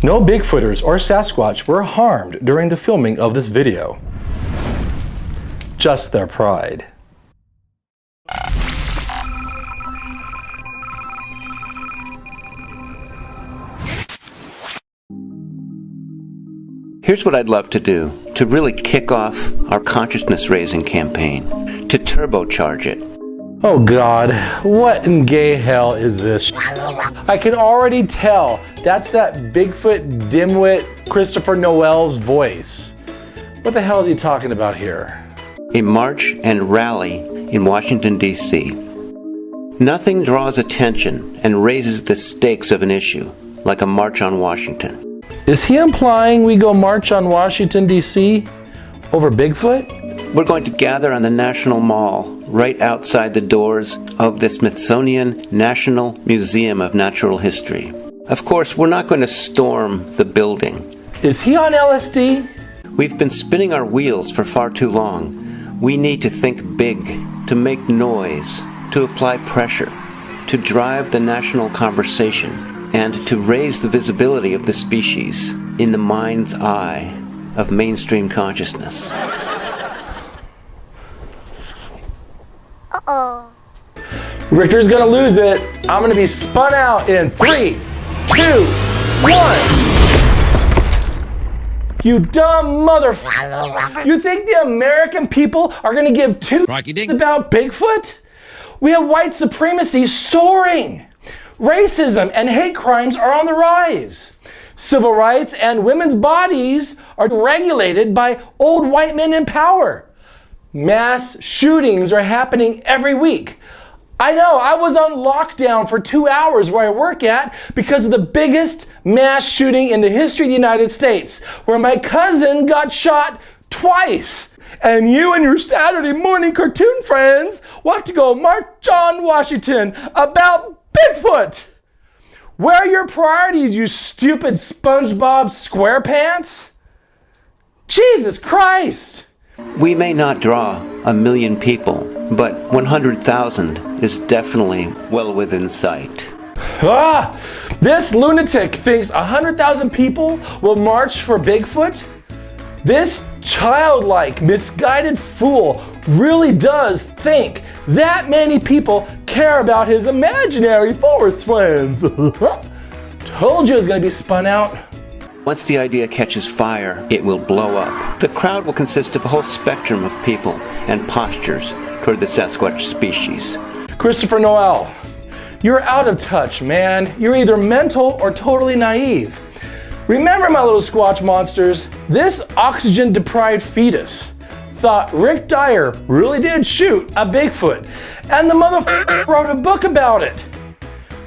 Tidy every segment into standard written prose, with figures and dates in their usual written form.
No Bigfooters or Sasquatch were harmed during the filming of this video. Just their pride. Here's what I'd love to do, to really kick off our consciousness-raising campaign, to turbocharge it. Oh God, what in gay hell is this? I can already tell that's that Bigfoot dimwit Christopher Noel's voice. What the hell is he talking about here? A march and rally in Washington, D.C. Nothing draws attention and raises the stakes of an issue like a march on Washington. Is he implying we go march on Washington, D.C. over Bigfoot? We're going to gather on the National Mall right outside the doors of the Smithsonian National Museum of Natural History. Of course, we're not going to storm the building. Is he on LSD? We've been spinning our wheels for far too long. We need to think big, to make noise, to apply pressure, to drive the national conversation, and to raise the visibility of the species in the mind's eye of mainstream consciousness. Uh-oh. Rictor's gonna lose it. I'm gonna be spun out in 3, 2, 1. You dumb motherfucker. You think the American people are gonna give two about Bigfoot? We have white supremacy soaring. Racism and hate crimes are on the rise. Civil rights and women's bodies are regulated by old white men in power. Mass shootings are happening every week. I know, I was on lockdown for 2 hours where I work at because of the biggest mass shooting in the history of the United States, where my cousin got shot twice. And you and your Saturday morning cartoon friends want to go march on Washington about Bigfoot. Where are your priorities, you stupid SpongeBob SquarePants? Jesus Christ! We may not draw 1 million people, but 100,000 is definitely well within sight. This lunatic thinks 100,000 people will march for Bigfoot? This childlike, misguided fool really does think that many people care about his imaginary forest friends. Told you it was going to be spun out. Once the idea catches fire, it will blow up. The crowd will consist of a whole spectrum of people and postures toward the Sasquatch species. Christopher Noel, you're out of touch, man. You're either mental or totally naive. Remember, my little Squatch monsters, this oxygen-deprived fetus thought Rick Dyer really did shoot a Bigfoot, and the motherfucker wrote a book about it.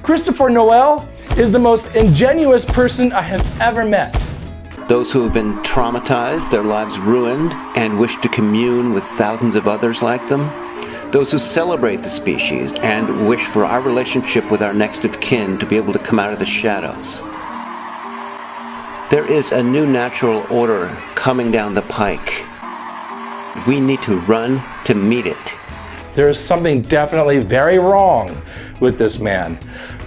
Christopher Noel is the most ingenuous person I have ever met. Those who have been traumatized, their lives ruined, and wish to commune with thousands of others like them. Those who celebrate the species and wish for our relationship with our next of kin to be able to come out of the shadows. There is a new natural order coming down the pike. We need to run to meet it. There is something definitely very wrong with this man.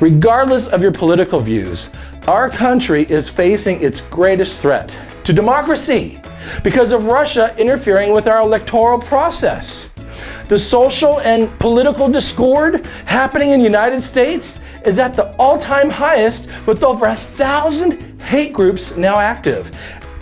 Regardless of your political views, our country is facing its greatest threat to democracy because of Russia interfering with our electoral process. The social and political discord happening in the United States is at the all-time highest, with over 1,000 hate groups now active.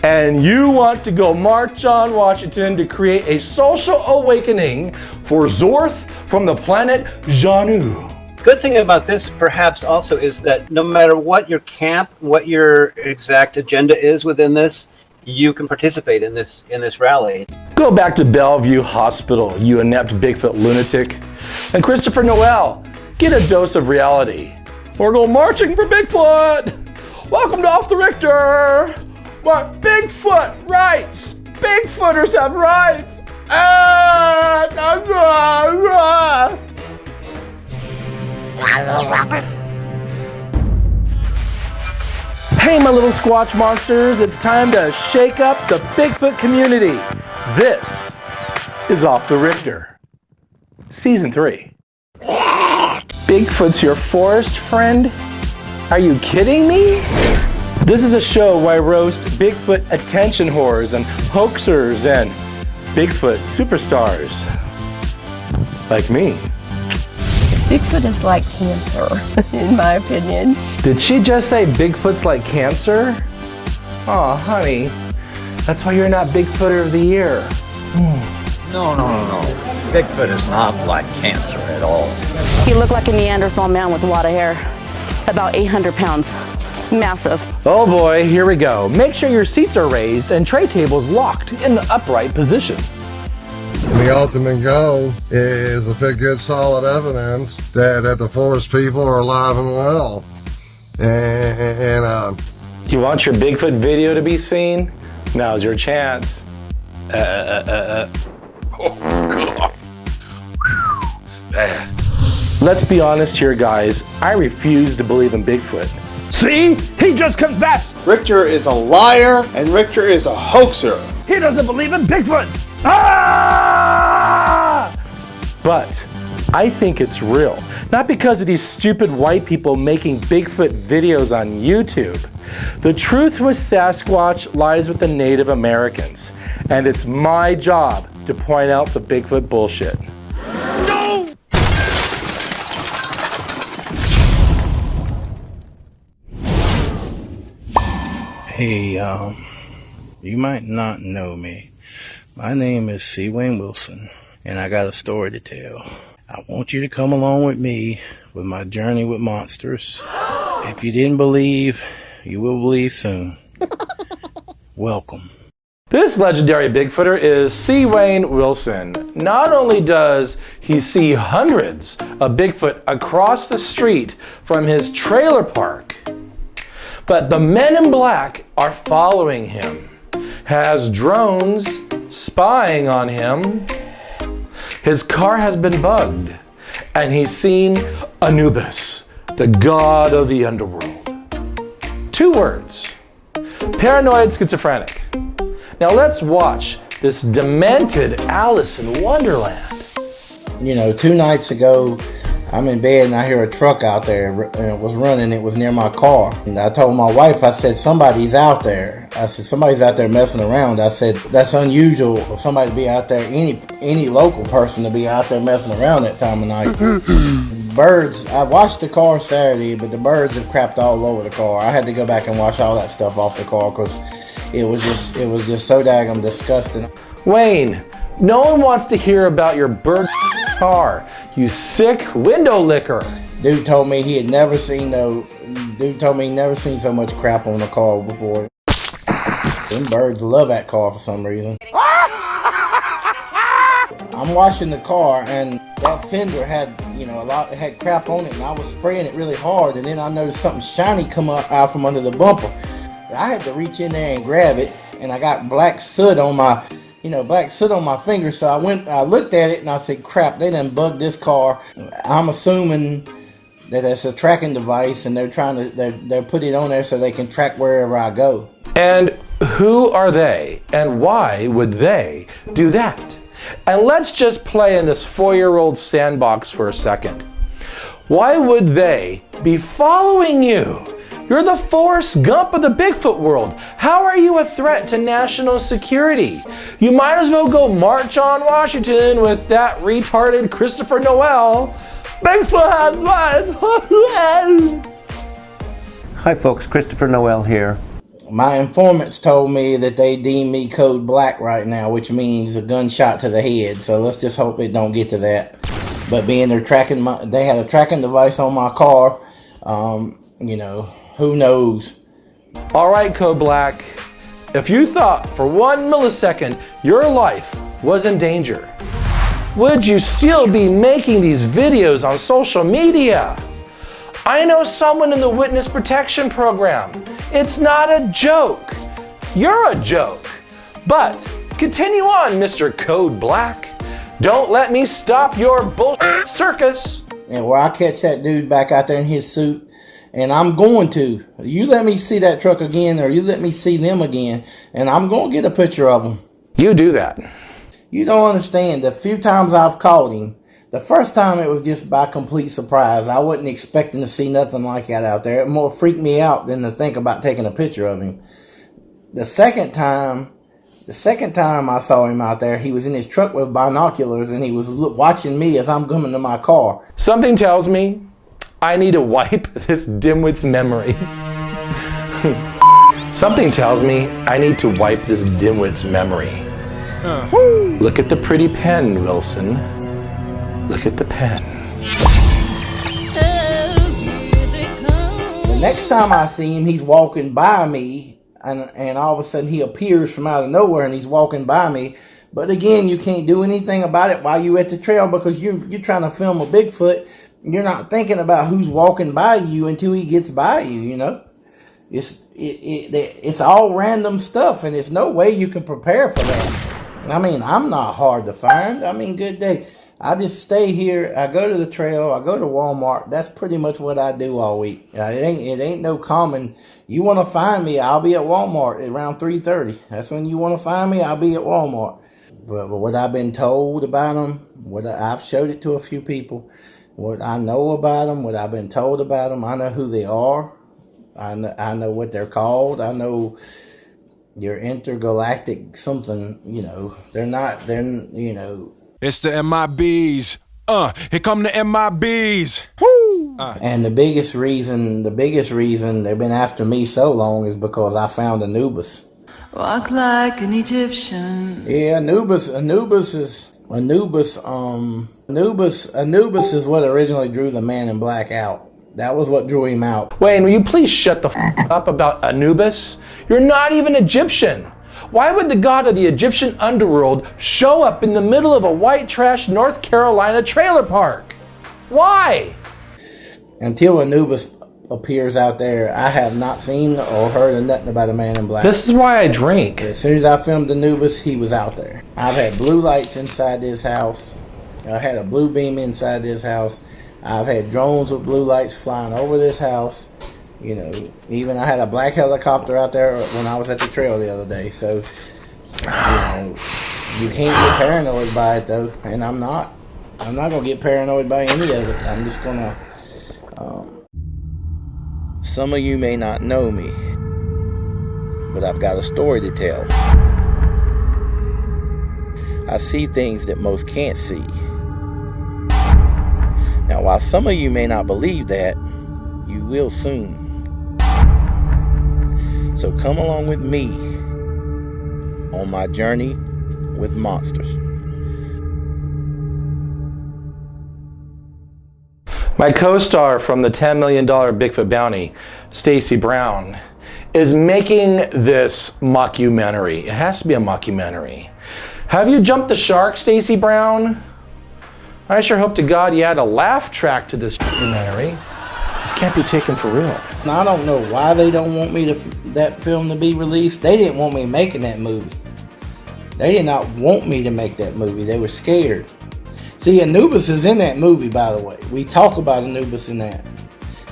And you want to go march on Washington to create a social awakening for Zorth from the planet Janu. Good thing about this, perhaps, also is that no matter what your camp, what your exact agenda is within this, you can participate in this rally. Go back to Bellevue Hospital, you inept Bigfoot lunatic. And Christopher Noel, get a dose of reality. Or go marching for Bigfoot. Welcome to Off the Rictor. What? Bigfoot rights. Bigfooters have rights. Hey, my little Squatch monsters, it's time to shake up the Bigfoot community. This is Off the Rictor, Season 3. Bigfoot's your forest friend? Are you kidding me? This is a show where I roast Bigfoot attention whores and hoaxers and Bigfoot superstars. Like me. Bigfoot is like cancer, in my opinion. Did she just say Bigfoot's like cancer? Aw, honey. That's why you're not Bigfooter of the Year. No. Bigfoot is not like cancer at all. He looked like a Neanderthal man with a lot of hair. About 800 pounds. Massive. Oh boy, here we go. Make sure your seats are raised and tray tables locked in the upright position. The ultimate goal is to pick good solid evidence that the forest people are alive and well. And You want your Bigfoot video to be seen? Now's your chance. Oh, God. Bad. Let's be honest here, guys. I refuse to believe in Bigfoot. See? He just confessed! Rictor is a liar and Rictor is a hoaxer. He doesn't believe in Bigfoot! Ah! But I think it's real. Not because of these stupid white people making Bigfoot videos on YouTube. The truth with Sasquatch lies with the Native Americans. And it's my job to point out the Bigfoot bullshit. No! Hey, you might not know me. My name is C. Wayne Wilson, and I got a story to tell. I want you to come along with me with my journey with monsters. If you didn't believe, you will believe soon. Welcome. This legendary Bigfooter is C. Wayne Wilson. Not only does he see hundreds of Bigfoot across the street from his trailer park, but the men in black are following him, has drones spying on him, his car has been bugged, and he's seen Anubis, the god of the underworld. 2 words: paranoid schizophrenic. Now let's watch this demented Alice in Wonderland. You know, 2 nights ago, I'm in bed and I hear a truck out there and it was running. It was near my car. And I told my wife, I said, somebody's out there. I said, somebody's out there messing around. I said, that's unusual for somebody to be out there, any local person to be out there messing around that time of night. Birds, I washed the car Saturday, but the birds have crapped all over the car. I had to go back and wash all that stuff off the car because it was just so daggum disgusting. Wayne, no one wants to hear about your bird car, you sick window licker. Dude told me he never seen so much crap on a car before. Them birds love that car for some reason. I'm washing the car and that fender had, it had crap on it, and I was spraying it really hard, and then I noticed something shiny come out from under the bumper. I had to reach in there and grab it, and I got black soot on my finger, so I looked at it and I said, crap, they done bugged this car. I'm assuming that it's a tracking device and they're put it on there so they can track wherever I go. And who are they? And why would they do that? And let's just play in this 4-year-old sandbox for a second. Why would they be following you? You're the Forrest Gump of the Bigfoot world. How are you a threat to national security? You might as well go march on Washington with that retarded Christopher Noel. Bigfoot has lies. Hi folks, Christopher Noel here. My informants told me that they deem me code black right now, which means a gunshot to the head. So let's just hope it don't get to that. But being they had a tracking device on my car, who knows? All right, Code Black. If you thought for 1 millisecond your life was in danger, would you still be making these videos on social media? I know someone in the witness protection program. It's not a joke. You're a joke. But continue on, Mr. Code Black. Don't let me stop your bullshit circus. And where I catch that dude back out there in his suit, and I'm going to. You let me see that truck again, or you let me see them again, and I'm going to get a picture of them. You do that. You don't understand. The few times I've caught him, The first time it was just by complete surprise. I wasn't expecting to see nothing like that out there. It more freaked me out than to think about taking a picture of him. The second time I saw him out there, he was in his truck with binoculars and he was watching me as I'm coming to my car. Something tells me I need to wipe this dimwit's memory. Something tells me I need to wipe this dimwit's memory. Look at the pretty pen, Wilson. Look at the pen. The next time I see him, he's walking by me, and all of a sudden he appears from out of nowhere and he's walking by me. But again, you can't do anything about it while you're at the trail because you're trying to film a Bigfoot. You're not thinking about who's walking by you until he gets by you, you know. It's all random stuff, and there's no way you can prepare for that. I mean, I'm not hard to find. I mean, good day. I just stay here. I go to the trail. I go to Walmart. That's pretty much what I do all week. It ain't no common. You want to find me, I'll be at Walmart around 3:30. That's when you want to find me, I'll be at Walmart. But what I've been told about them, I've showed it to a few people. What I know about them, what I've been told about them, I know who they are. I know what they're called. I know you're intergalactic something, you know. You know. It's the MIBs. Here come the MIBs. Woo! And the biggest reason they've been after me so long is because I found Anubis. Walk like an Egyptian. Yeah, Anubis is what originally drew the Man in Black out. That was what drew him out. Wayne, will you please shut the up about Anubis? You're not even Egyptian. Why would the god of the Egyptian underworld show up in the middle of a white trash North Carolina trailer park? Why? Until Anubis appears out there, I have not seen or heard of nothing about a Man in Black. This is why I drink. As soon as I filmed Anubis, he was out there. I've had blue lights inside this house. I had a blue beam inside this house. I've had drones with blue lights flying over this house. You know, even I had a black helicopter out there when I was at the trail the other day. So, you know, you can't get paranoid by it though, and I'm not gonna get paranoid by any of it. I'm just gonna. Some of you may not know me, but I've got a story to tell. I see things that most can't see. Now, while some of you may not believe that, you will soon. So come along with me on my journey with monsters. My co-star from the $10 million Bigfoot bounty, Stacy Brown, is making this mockumentary. It has to be a mockumentary. Have you jumped the shark, Stacy Brown? I sure hope to God you add a laugh track to this documentary. This can't be taken for real. Now, I don't know why they don't want that film to be released. They didn't want me making that movie. They did not want me to make that movie. They were scared. See, Anubis is in that movie, by the way. We talk about Anubis in that.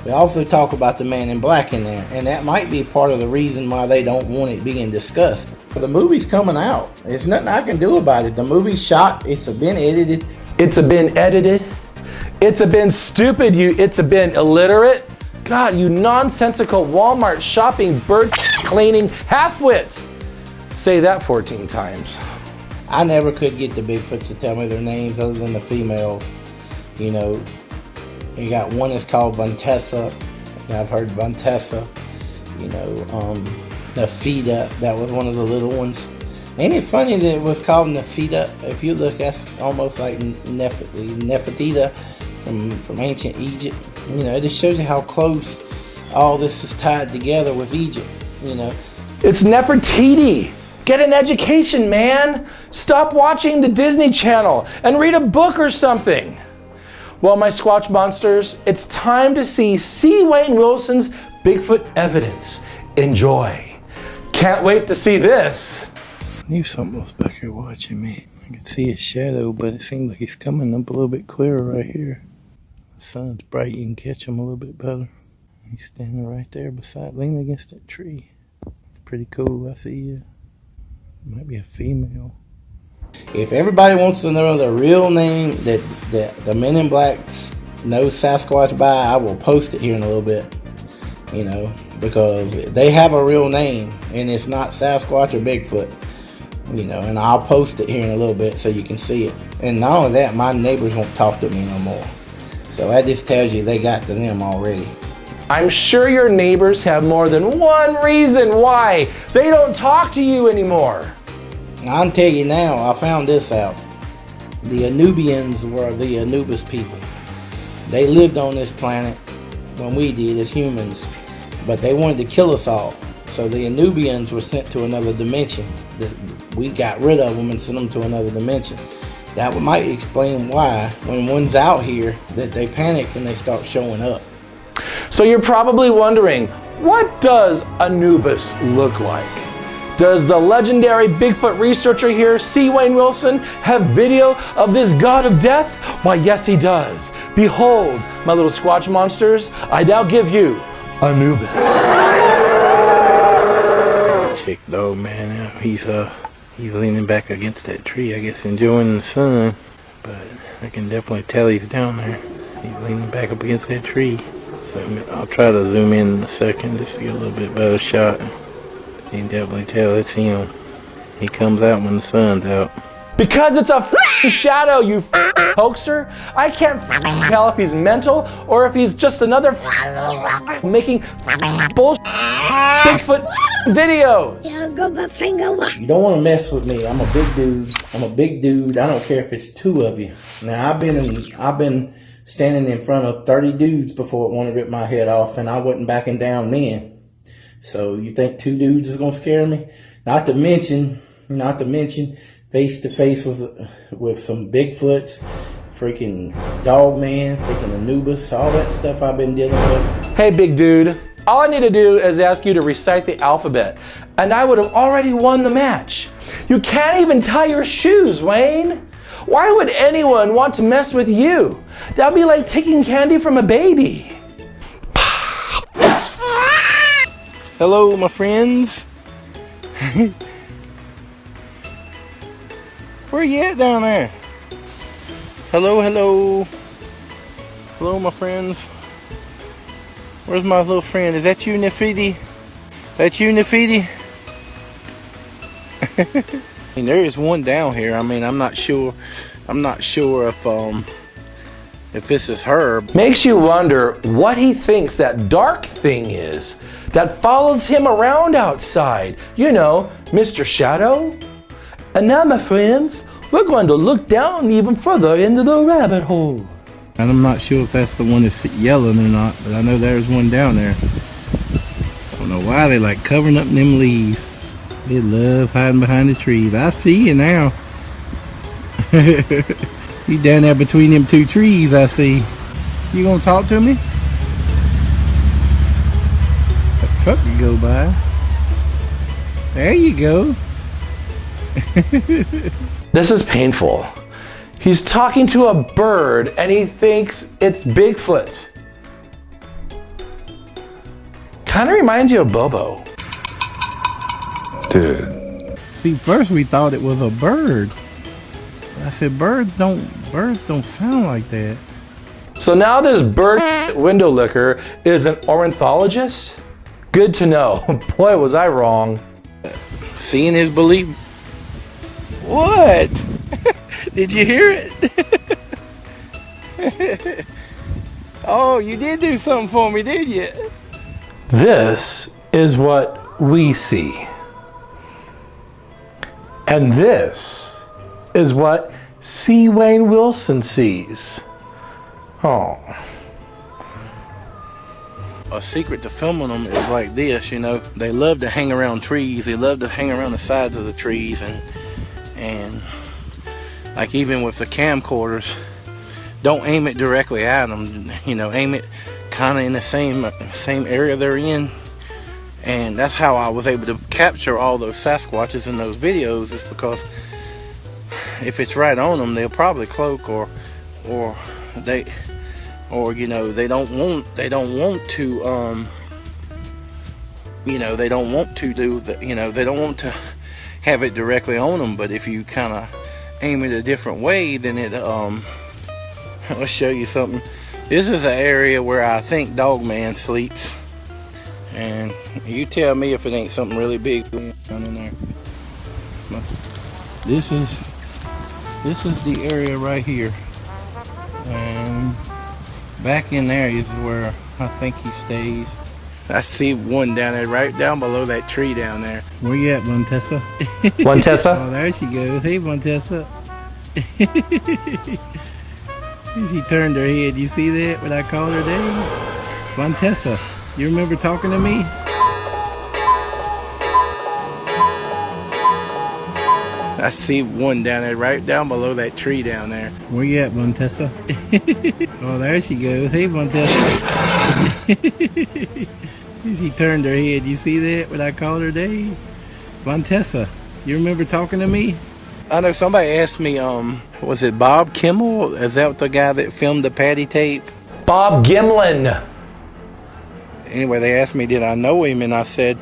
We also talk about the Man in Black in there. And that might be part of the reason why they don't want it being discussed. The movie's coming out. There's nothing I can do about it. The movie's shot. It's been edited. It's been edited. It's been stupid. It's been illiterate. God, you nonsensical Walmart shopping, bird cleaning halfwit. Say that 14 times. I never could get the Bigfoots to tell me their names other than the females. You know, you got one that's called Vantessa. I've heard Vantessa. You know, Nefida. That was one of the little ones. Ain't it funny that it was called Nefida? If you look, that's almost like Nefertita from ancient Egypt. You know, it just shows you how close all this is tied together with Egypt, you know. It's Nefertiti. Get an education, man. Stop watching the Disney Channel and read a book or something. Well, my Squatch monsters, it's time to see C. Wayne Wilson's Bigfoot evidence. Enjoy. Can't wait to see this. I knew something was back here watching me. I could see his shadow, but it seems like he's coming up a little bit clearer right here. The sun's bright, you can catch him a little bit better. He's standing right there leaning against that tree. Pretty cool, I see you. Might be a female. If everybody wants to know the real name that the Men in Black know Sasquatch by, I will post it here in a little bit. You know, because they have a real name, and it's not Sasquatch or Bigfoot. You know, and I'll post it here in a little bit so you can see it. And not only that, my neighbors won't talk to me no more. So that just tells you they got to them already. I'm sure your neighbors have more than one reason why they don't talk to you anymore. I'll tell you now, I found this out. The Anubians were the Anubis people. They lived on this planet when we did as humans, but they wanted to kill us all. So the Anubians were sent to another dimension. We got rid of them and sent them to another dimension. That might explain why, when one's out here, that they panic and they start showing up. So you're probably wondering, what does Anubis look like? Does the legendary Bigfoot researcher here, C. Wayne Wilson, have video of this god of death? Why, yes, he does. Behold, my little Squatch monsters, I now give you Anubis. Check the old man out. He's leaning back against that tree, I guess enjoying the sun, but I can definitely tell he's down there. He's leaning back up against that tree. So I'll try to zoom in a second just to get a little bit better shot. You can definitely tell it's him. He comes out when the sun's out. Because it's a shadow, you hoaxer. I can't tell if he's mental or if he's just another making bullshit Bigfoot videos. You don't want to mess with me. I'm a big dude. I don't care if it's two of you. Now I've been standing in front of 30 dudes before it wanted to rip my head off, and I wasn't backing down then. So you think two dudes is gonna scare me? Not to mention face to face with some Bigfoots, freaking dog man, freaking Anubis, all that stuff I've been dealing with. Hey big dude, all I need to do is ask you to recite the alphabet, and I would have already won the match. You can't even tie your shoes, Wayne. Why would anyone want to mess with you? That'd be like taking candy from a baby. Hello, my friends. Where you at down there? Hello, hello. Hello, my friends. Where's my little friend? Is that you, Nefidi? That you, Nefidi? I mean, there is one down here. I mean, I'm not sure if this is her. Makes you wonder what he thinks that dark thing is that follows him around outside. You know, Mr. Shadow. And now, my friends, we're going to look down even further into the rabbit hole. And I'm not sure if that's the one that's yelling or not, but I know there's one down there. I don't know why they like covering up them leaves. They love hiding behind the trees. I see you now. You down there between them two trees, I see. You gonna talk to me? That truck can go by. There you go. This is painful. He's talking to a bird and he thinks it's Bigfoot. Kind of reminds you of Bobo. Dude. See, first we thought it was a bird. I said, birds don't sound like that. So now this bird window licker is an ornithologist? Good to know. Boy, was I wrong. Seeing is believing. What? Did you hear it? Oh, you did do something for me, did you? This is what we see. And this is what C. Wayne Wilson sees. Oh. A secret to filming them is like this, you know. They love to hang around trees. They love to hang around the sides of the trees, and like even with the camcorders, don't aim it directly at them. You know, aim it kind of in the same area they're in. And that's how I was able to capture all those Sasquatches in those videos, is because if it's right on them, they'll probably cloak or you know, they don't want to you know, they don't want to have it directly on them. But if you kind of aim it a different way, then it I'll show you something. This is an area where I think Dogman sleeps, and you tell me if it ain't something really big down in there. This is the area right here, and back in there is where I think he stays. I see one down there, right down below that tree down there. Where you at, Montessa? Montessa? Oh, there she goes. Hey, Montessa. She turned her head. You see that when I called her name? Montessa, you remember talking to me? I see one down there, right down below that tree down there. Where you at, Montessa? Oh, there she goes. Hey, Montessa. She turned her head. You see that when I called her name? Montessa, you remember talking to me? I know somebody asked me, was it Bob Kimmel? Is that the guy that filmed the Patty tape? Bob Gimlin. Anyway, they asked me, did I know him? And I said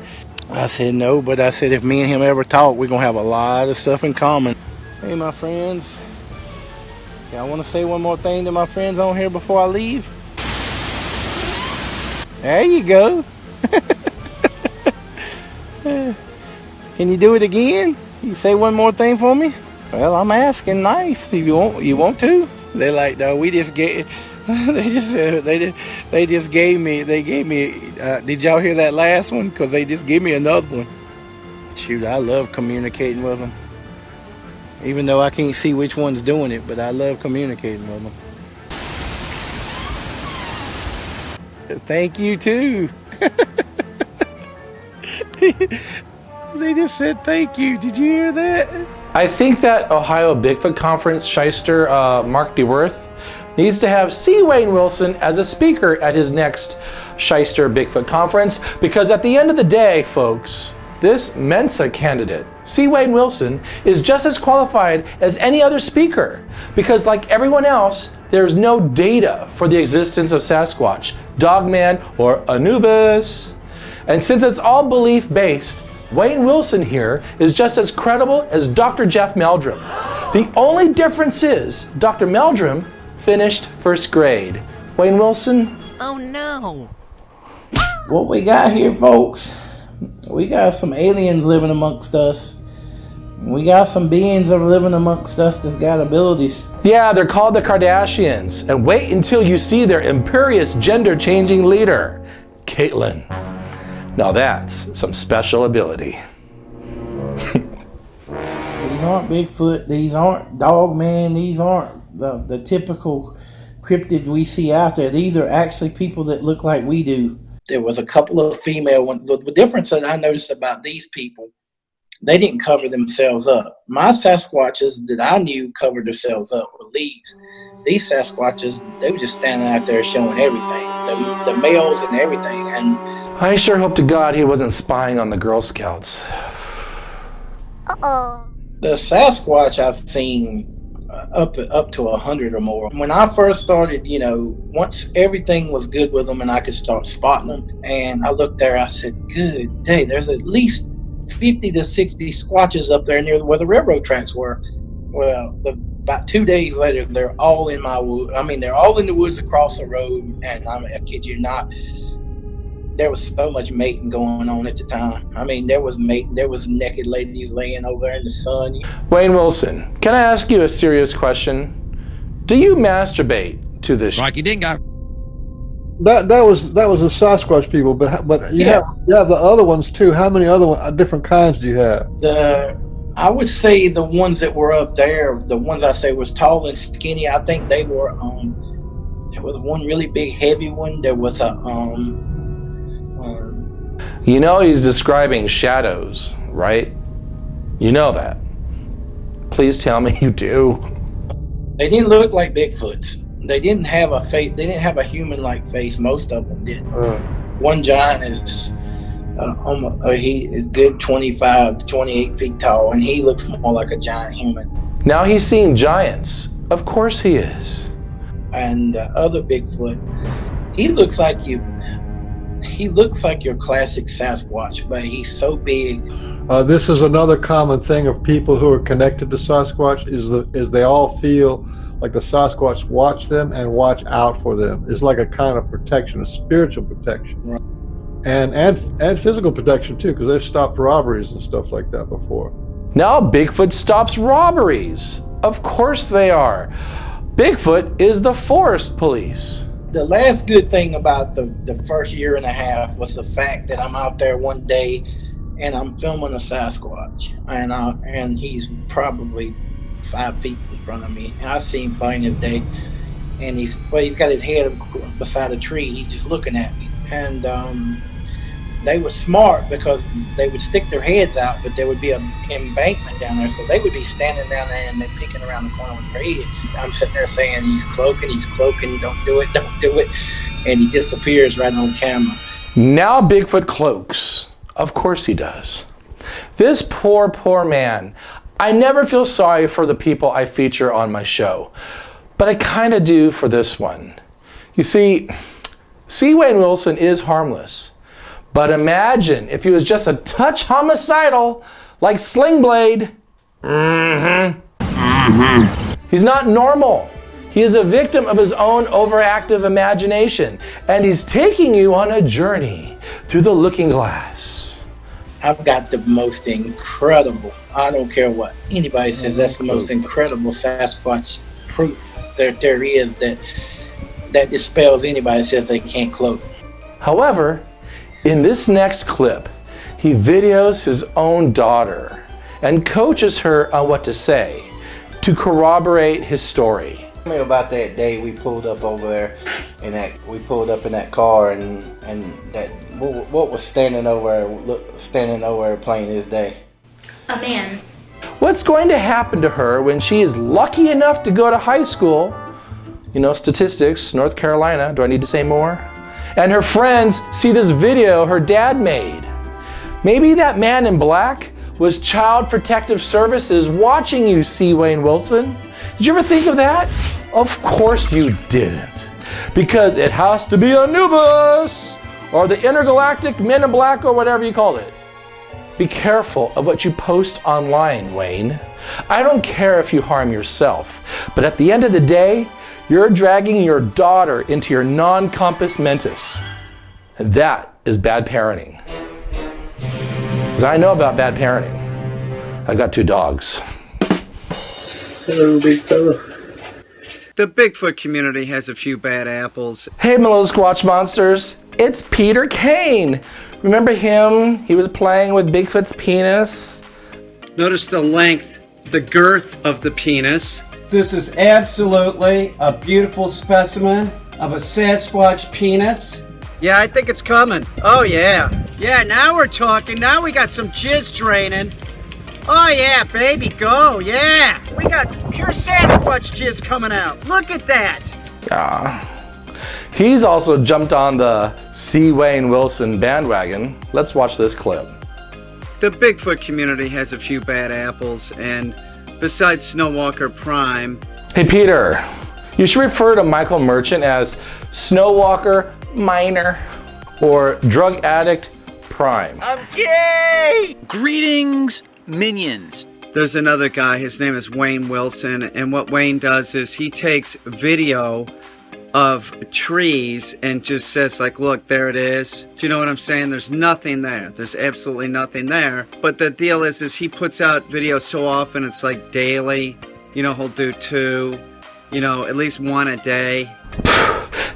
no, but I said if me and him ever talk, we're going to have a lot of stuff in common. Hey, my friends. Y'all want to say one more thing to my friends on here before I leave? There you go. Can you do it again? You say one more thing for me? Well, I'm asking nice. If you want to? They're like, no, we just gave. They just gave me. They gave me. Did y'all hear that last one? Because they just gave me another one. Shoot, I love communicating with them. Even though I can't see which one's doing it, but I love communicating with them. Thank you too. They just said thank you. Did you hear that? I think that Ohio Bigfoot Conference shyster Mark DeWorth needs to have C. Wayne Wilson as a speaker at his next shyster Bigfoot Conference, because at the end of the day, folks, this Mensa candidate, C. Wayne Wilson, is just as qualified as any other speaker, because like everyone else, there's no data for the existence of Sasquatch, Dogman, or Anubis. And since it's all belief-based, Wayne Wilson here is just as credible as Dr. Jeff Meldrum. The only difference is Dr. Meldrum finished first grade. Wayne Wilson? Oh no. What we got here, folks, we got some aliens living amongst us. We got some beings that are living amongst us that's got abilities. Yeah, they're called the Kardashians. And wait until you see their imperious gender-changing leader, Caitlyn. Now that's some special ability. These aren't Bigfoot, these aren't Dogman, these aren't the typical cryptid we see out there. These are actually people that look like we do. There was a couple of female ones. The difference that I noticed about these people, they didn't cover themselves up. My Sasquatches that I knew covered themselves up with leaves. These Sasquatches, they were just standing out there showing everything, the males and everything. And I sure hope to God he wasn't spying on the Girl Scouts. Uh-oh. The Sasquatch I've seen up to 100 or more. When I first started, once everything was good with them and I could start spotting them, and I looked there, I said, good day, there's at least 50 to 60 squatches up there near where the railroad tracks were. Well, about 2 days later, they're all in my wood. I mean, they're all in the woods across the road, and I kid you not, there was so much mating going on at the time. I mean, there was naked ladies laying over there in the sun. Wayne Wilson, can I ask you a serious question? Do you masturbate to this? Rocky Dingo. That was the Sasquatch people, but you have the other ones too. How many other different kinds do you have? I would say the ones that were up there, the ones I say was tall and skinny. I think they were. There was one really big, heavy one. There was a. He's describing shadows, right? You know that. Please tell me you do. They didn't look like Bigfoots. They didn't have a face. They didn't have a human-like face. Most of them didn't. One giant is he is good 25 to 28 feet tall, and he looks more like a giant human. Now he's seen giants. Of course he is. And the other Bigfoot, he looks like He looks like your classic Sasquatch, but he's so big. This is another common thing of people who are connected to Sasquatch is they all feel like the Sasquatch watch them and watch out for them. It's like a kind of protection, a spiritual protection, right. and physical protection too, because they've stopped robberies and stuff like that before. Now Bigfoot stops robberies. Of course they are. Bigfoot is the forest police. The last good thing about the first year and a half was the fact that I'm out there one day and I'm filming a Sasquatch, and he's probably 5 feet in front of me. And I see him plain as day, and he's got his head beside a tree. He's just looking at me, and they were smart because they would stick their heads out, but there would be an embankment down there, so they would be standing down there and they're peeking around the corner with their head. I'm sitting there saying, he's cloaking, don't do it, and he disappears right on camera. Now Bigfoot cloaks. Of course he does. This poor man. I never feel sorry for the people I feature on my show, but I kind of do for this one. You see, C. Wayne Wilson is harmless. But imagine if he was just a touch homicidal, like Sling Blade. He's not normal. He is a victim of his own overactive imagination, and he's taking you on a journey through the looking glass. I've got the most incredible, I don't care what anybody says, that's the most incredible Sasquatch proof there is that dispels anybody that says they can't cloak. However, in this next clip, he videos his own daughter and coaches her on what to say to corroborate his story. Tell me about that day we pulled up over there, and we pulled up in that car, and that what was standing over plain this day? A man. What's going to happen to her when she is lucky enough to go to high school? You know, statistics, North Carolina, do I need to say more? And her friends see this video her dad made. Maybe that man in black was Child Protective Services watching you, C. Wayne Wilson. Did you ever think of that? Of course you didn't. Because it has to be Anubis or the intergalactic men in black or whatever you call it. Be careful of what you post online, Wayne. I don't care if you harm yourself, but at the end of the day, you're dragging your daughter into your non-compass mentis. And that is bad parenting. Because I know about bad parenting. I've got 2 dogs. Hello, big fella. The Bigfoot community has a few bad apples. Hey, my little Squatch monsters. It's Peter Kane. Remember him? He was playing with Bigfoot's penis. Notice the length, the girth of the penis. This is absolutely a beautiful specimen of a Sasquatch penis. Yeah, I think it's coming. Oh, yeah. Yeah, now we're talking. Now we got some jizz draining. Oh, yeah, baby, go. Yeah. We got pure Sasquatch jizz coming out. Look at that. Yeah. He's also jumped on the C. Wayne Wilson bandwagon. Let's watch this clip. The Bigfoot community has a few bad apples, and besides Snowwalker Prime... Hey, Peter, you should refer to Michael Merchant as Snowwalker Minor or Drug Addict Prime. I'm gay! Greetings, minions. There's another guy, his name is Wayne Wilson, and what Wayne does is he takes video of trees and just says, like, look, there it is. Do you know what I'm saying? There's nothing there. There's absolutely nothing there. But the deal is he puts out videos so often, it's like daily. You know, he'll do 2, you know, at least 1 a day.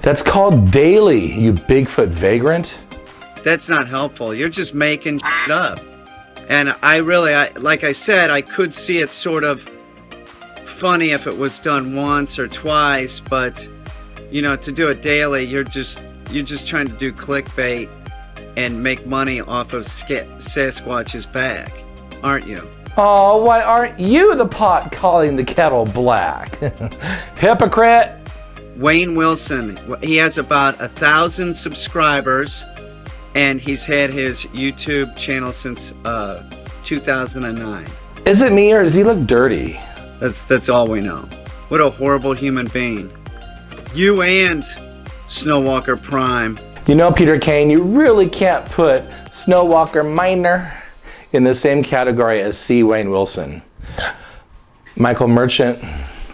That's called daily, you Bigfoot vagrant. That's not helpful. You're just making shit up. And I like I said, I could see it sort of funny if it was done once or twice, but you know, to do it daily, you're just trying to do clickbait and make money off of Sasquatch's back, aren't you? Oh, why aren't you the pot calling the kettle black? Hypocrite! Wayne Wilson, he has about 1,000 subscribers, and he's had his YouTube channel since 2009. Is it me or does he look dirty? That's all we know. What a horrible human being. You and Snowwalker Prime. You know, Peter Kane, you really can't put Snowwalker Minor in the same category as C. Wayne Wilson. Michael Merchant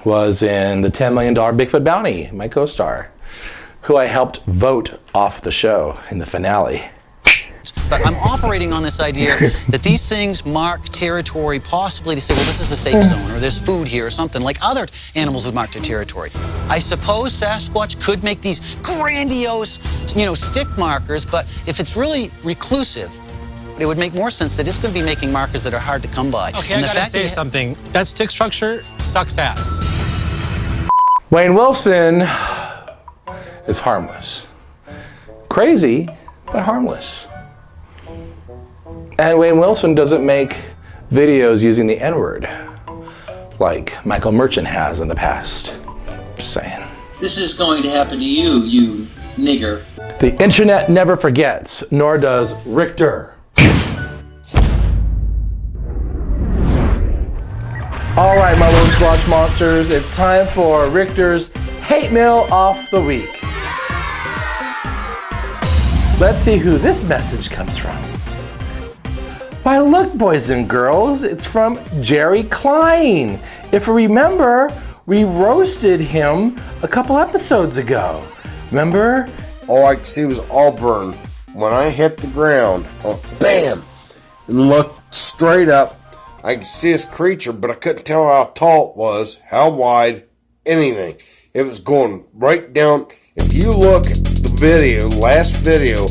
was in the $10 million Bigfoot Bounty, my co-star, who I helped vote off the show in the finale. But I'm operating on this idea that these things mark territory possibly to say, well, this is a safe zone, or there's food here, or something like other animals would mark their territory. I suppose Sasquatch could make these grandiose, stick markers, but if it's really reclusive, it would make more sense that it's going to be making markers that are hard to come by. Okay, and I gotta say something. That stick structure sucks ass. Wayne Wilson is harmless. Crazy, but harmless. And Wayne Wilson doesn't make videos using the N-word like Michael Merchant has in the past. Just saying. This is going to happen to you, you nigger. The internet never forgets, nor does Rictor. All right, my little Squatch monsters, it's time for Rictor's Hate Mail of the Week. Let's see who this message comes from. Why, look, boys and girls, it's from Jerry Klein. If you remember, we roasted him a couple episodes ago. Remember? All I could see was Auburn. When I hit the ground, bam! And looked straight up. I could see this creature, but I couldn't tell how tall it was, how wide, anything. It was going right down. If you look at the video, last video,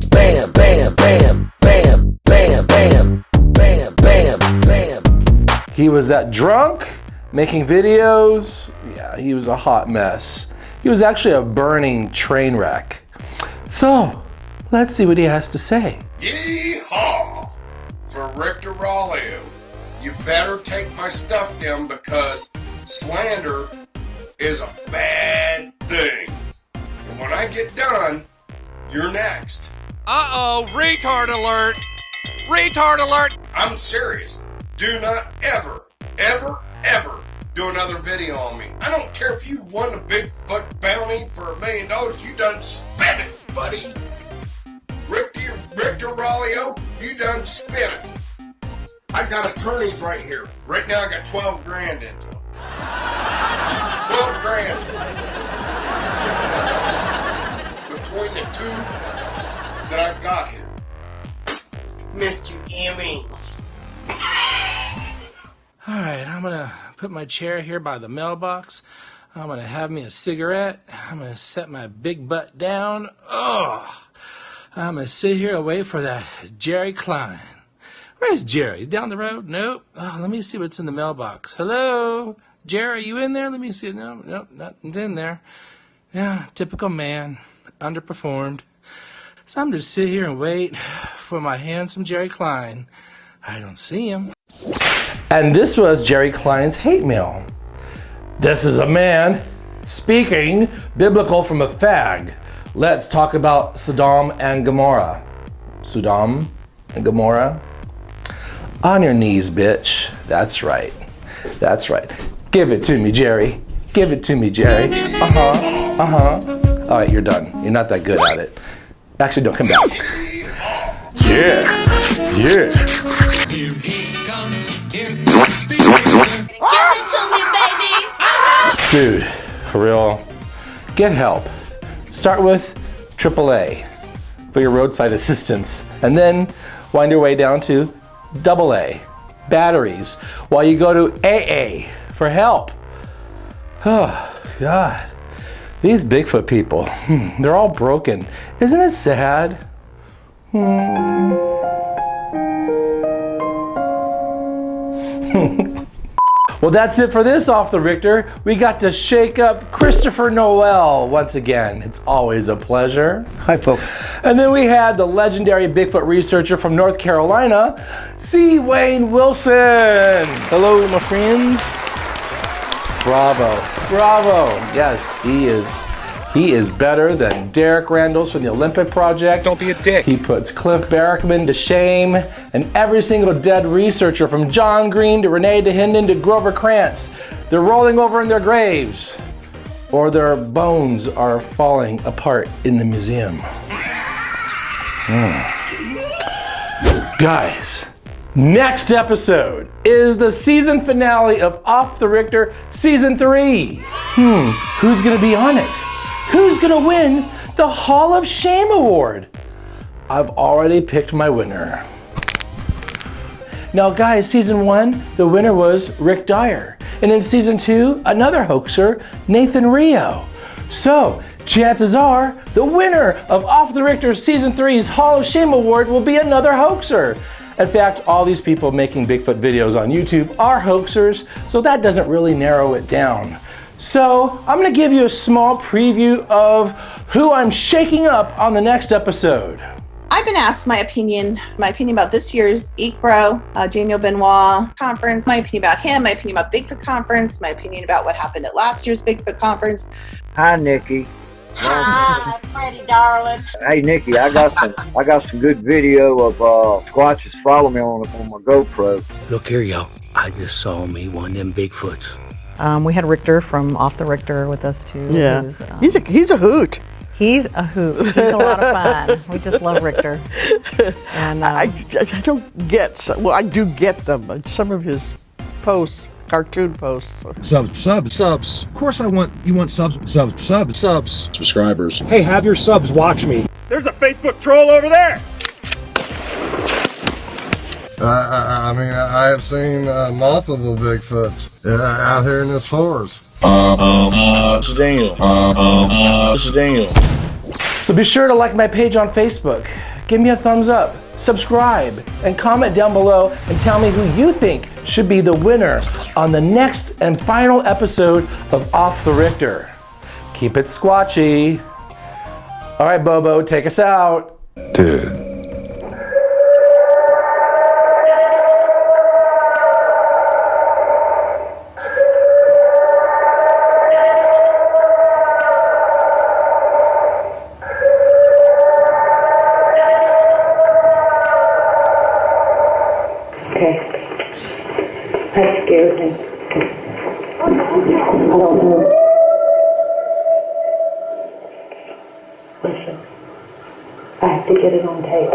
bam, bam, bam, bam, bam, bam, bam, bam, bam. He was that drunk, making videos. Yeah, he was a hot mess. He was actually a burning train wreck. So, let's see what he has to say. Yeehaw! For Rictor Raleigh, you better take my stuff down because slander is a bad thing. And when I get done, you're next. Uh-oh, retard alert! Retard alert! I'm serious. Do not ever, ever, ever do another video on me. I don't care if you won a Bigfoot bounty for $1 million, you done spent it, buddy. Rictor Raleigh, you done spent it. I got attorneys right here. Right now I got 12 grand into them. 12 grand. Between the two that I've got here. Mr. Emmings. All right, I'm gonna put my chair here by the mailbox. I'm gonna have me a cigarette. I'm gonna set my big butt down. Oh, I'm gonna sit here and wait for that Jerry Klein. Where's Jerry? He's down the road? Nope. Oh, let me see what's in the mailbox. Hello? Jerry, are you in there? Let me see. No, nope, nothing's in there. Yeah, typical man. Underperformed. So I'm just sit here and wait for my handsome Jerry Klein. I don't see him. And this was Jerry Klein's hate mail. This is a man speaking biblical from a fag. Let's talk about Sodom and Gomorrah. Sodom and Gomorrah? On your knees, bitch. That's right. That's right. Give it to me, Jerry. Give it to me, Jerry. All right, you're done. You're not that good at it. Actually, don't come back. Yeah. Yeah. Give it to me, baby. Dude, for real, get help. Start with AAA for your roadside assistance, and then wind your way down to AA, batteries, while you go to AA for help. Oh, God. These Bigfoot people, they're all broken. Isn't it sad? Well, that's it for this Off the Rictor. We got to shake up Christopher Noel once again. It's always a pleasure. Hi, folks. And then we had the legendary Bigfoot researcher from North Carolina, C. Wayne Wilson. Hello, my friends. Bravo. Bravo. Yes, he is. He is better than Derek Randles from the Olympic Project. Don't be a dick. He puts Cliff Barrickman to shame, and every single dead researcher from John Green to Renee DeHinden to Grover Krantz, they're rolling over in their graves, or their bones are falling apart in the museum. Guys, next episode is the season finale of Off the Rictor Season 3. Who's gonna be on it? Who's gonna win the Hall of Shame Award? I've already picked my winner. Now guys, Season 1, the winner was Rick Dyer. And in Season 2, another hoaxer, Nathan Rio. So, chances are, the winner of Off the Rictor Season 3's Hall of Shame Award will be another hoaxer. In fact, all these people making Bigfoot videos on YouTube are hoaxers, so that doesn't really narrow it down. So, I'm gonna give you a small preview of who I'm shaking up on the next episode. I've been asked my opinion about this year's ICRO, Daniel Benoit conference, my opinion about him, my opinion about the Bigfoot conference, my opinion about what happened at last year's Bigfoot conference. Hi, Nikki. Hi, Freddie, darling. Hey, Nikki, I got some good video of Squatches following me on my GoPro. Look here, y'all. I just saw me one of them Bigfoots. We had Rictor from Off the Rictor with us too. Yeah, he's a hoot. He's a hoot. He's a lot of fun. We just love Rictor. And I don't get. Well, I do get them. Some of his posts, cartoon posts. Subs. Of course you want subs. Subscribers. Hey, have your subs watch me. There's a Facebook troll over there. I mean, I have seen multiple Bigfoots out here in this forest. This is Daniel. This is Daniel. So be sure to like my page on Facebook, give me a thumbs up, subscribe, and comment down below and tell me who you think should be the winner on the next and final episode of Off the Rictor. Keep it squatchy. All right, Bobo, take us out. Dude. That scared me. I don't know. Listen, I have to get it on tape.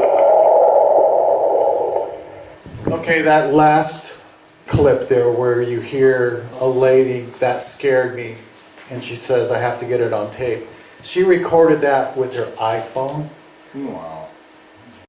Okay, that last clip there where you hear a lady, that scared me, and she says, I have to get it on tape. She recorded that with her iPhone. Wow.